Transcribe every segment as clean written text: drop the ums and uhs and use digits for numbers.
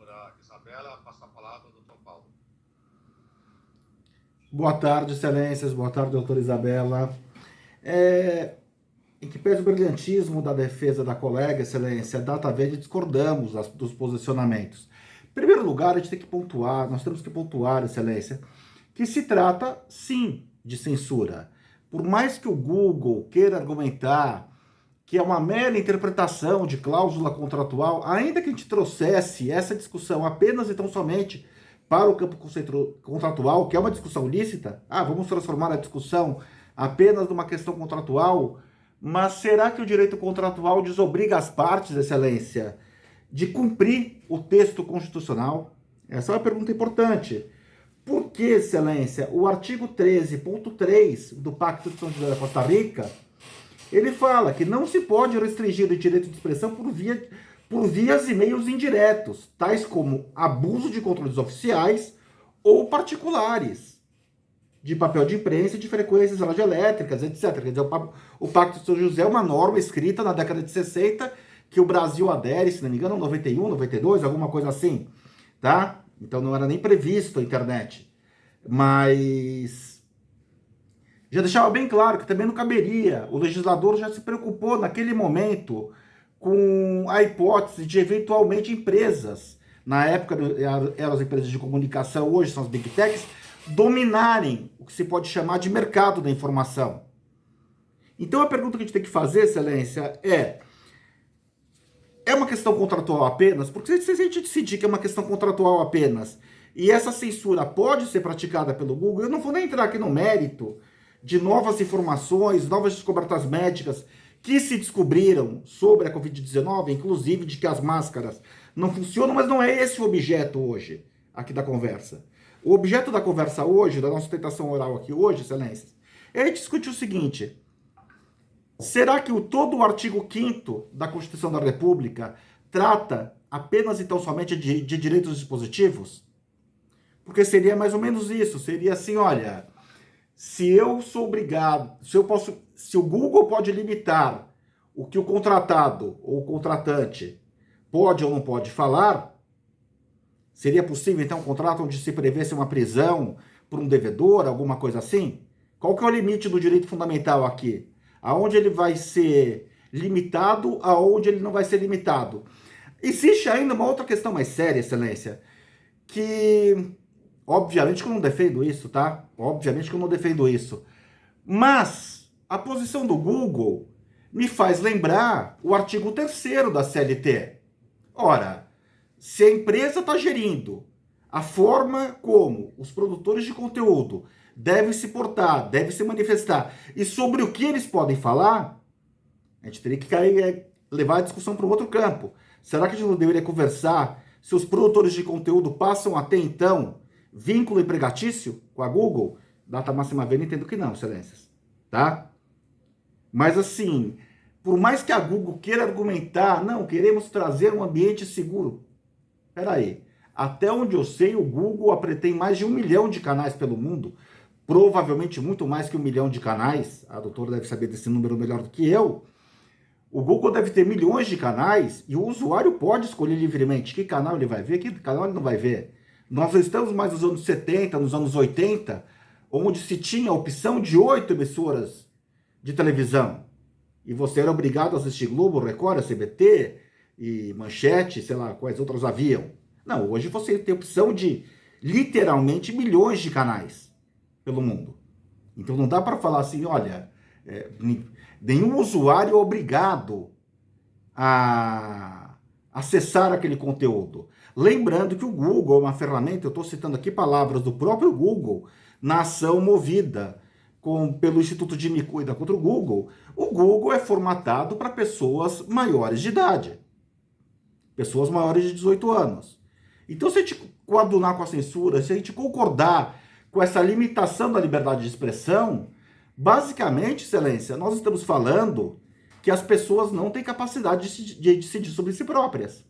doutora Isabela. Passa a palavra ao doutor Paulo. Boa tarde, excelências. Boa tarde, doutora Isabela. Em que pese o brilhantismo da defesa da colega, excelência, data vez discordamos dos posicionamentos. Em primeiro lugar, a gente tem que pontuar, nós temos que pontuar, excelência, que se trata, sim, de censura. Por mais que o Google queira argumentar que é uma mera interpretação de cláusula contratual, ainda que a gente trouxesse essa discussão apenas e tão somente para o campo contratual, que é uma discussão lícita, vamos transformar a discussão apenas numa questão contratual, mas será que o direito contratual desobriga as partes, excelência, de cumprir o texto constitucional? Essa é uma pergunta importante. Por que, excelência, o artigo 13.3 do Pacto de São José da Costa Rica, ele fala que não se pode restringir o direito de expressão por vias e meios indiretos, tais como abuso de controles oficiais ou particulares, de papel de imprensa e de frequências radioelétricas, etc. Quer dizer, o Pacto de São José é uma norma escrita na década de 60 que o Brasil adere, se não me engano, em 91, 92, alguma coisa assim, tá? Então não era nem previsto a internet. Mas já deixava bem claro que também não caberia. O legislador já se preocupou naquele momento com a hipótese de eventualmente empresas, na época eram as empresas de comunicação, hoje são as Big Techs, dominarem o que se pode chamar de mercado da informação. Então a pergunta que a gente tem que fazer, excelência, é uma questão contratual apenas? Porque se a gente decidir que é uma questão contratual apenas e essa censura pode ser praticada pelo Google, eu não vou nem entrar aqui no mérito de novas informações, novas descobertas médicas que se descobriram sobre a Covid-19, inclusive de que as máscaras não funcionam, mas não é esse o objeto hoje, aqui da conversa. O objeto da conversa hoje, da nossa sustentação oral aqui hoje, excelências, é discutir o seguinte: será que todo o artigo 5º da Constituição da República trata apenas e tão somente de direitos dispositivos? Porque seria mais ou menos isso, seria assim, olha, se eu sou obrigado, se o Google pode limitar o que o contratado ou o contratante pode ou não pode falar, seria possível então um contrato onde se prevesse uma prisão por um devedor, alguma coisa assim? Qual que é o limite do direito fundamental aqui? Aonde ele vai ser limitado, aonde ele não vai ser limitado? Existe ainda uma outra questão mais séria, excelência, que obviamente que eu não defendo isso, tá? Obviamente que eu não defendo isso. Mas a posição do Google me faz lembrar o artigo 3º da CLT. Ora, se a empresa está gerindo a forma como os produtores de conteúdo devem se portar, devem se manifestar e sobre o que eles podem falar, a gente teria que levar a discussão para um outro campo. Será que a gente não deveria conversar se os produtores de conteúdo passam até então vínculo empregatício com a Google? Data máxima venda, entendo que não, excelências, tá? Mas assim, por mais que a Google queira argumentar, não, queremos trazer um ambiente seguro. Peraí, até onde eu sei, o Google tem mais de 1 milhão de canais pelo mundo, provavelmente muito mais que 1 milhão de canais, a doutora deve saber desse número melhor do que eu. O Google deve ter milhões de canais e o usuário pode escolher livremente que canal ele vai ver, que canal ele não vai ver. Nós estamos mais nos anos 70, nos anos 80, onde se tinha a opção de 8 emissoras de televisão. E você era obrigado a assistir Globo, Record, SBT e Manchete, sei lá, quais outras haviam. Não, hoje você tem a opção de literalmente milhões de canais pelo mundo. Então não dá para falar assim, olha, nenhum usuário é obrigado a acessar aquele conteúdo. Lembrando que o Google é uma ferramenta, eu estou citando aqui palavras do próprio Google, na ação movida pelo Instituto de Me Cuida contra o Google é formatado para pessoas maiores de idade, pessoas maiores de 18 anos. Então, se a gente coadunar com a censura, se a gente concordar com essa limitação da liberdade de expressão, basicamente, excelência, nós estamos falando que as pessoas não têm capacidade de decidir sobre si próprias.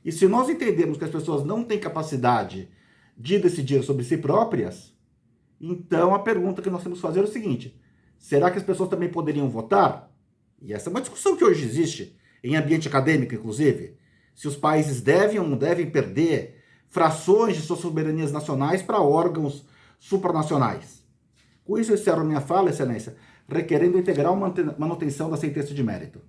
E se nós entendermos que as pessoas não têm capacidade de decidir sobre si próprias, então a pergunta que nós temos que fazer é o seguinte: será que as pessoas também poderiam votar? E essa é uma discussão que hoje existe, em ambiente acadêmico, inclusive. se os países devem ou não devem perder frações de suas soberanias nacionais para órgãos supranacionais. Com isso, eu encerro minha fala, Excelência, requerendo integral manutenção da sentença de mérito.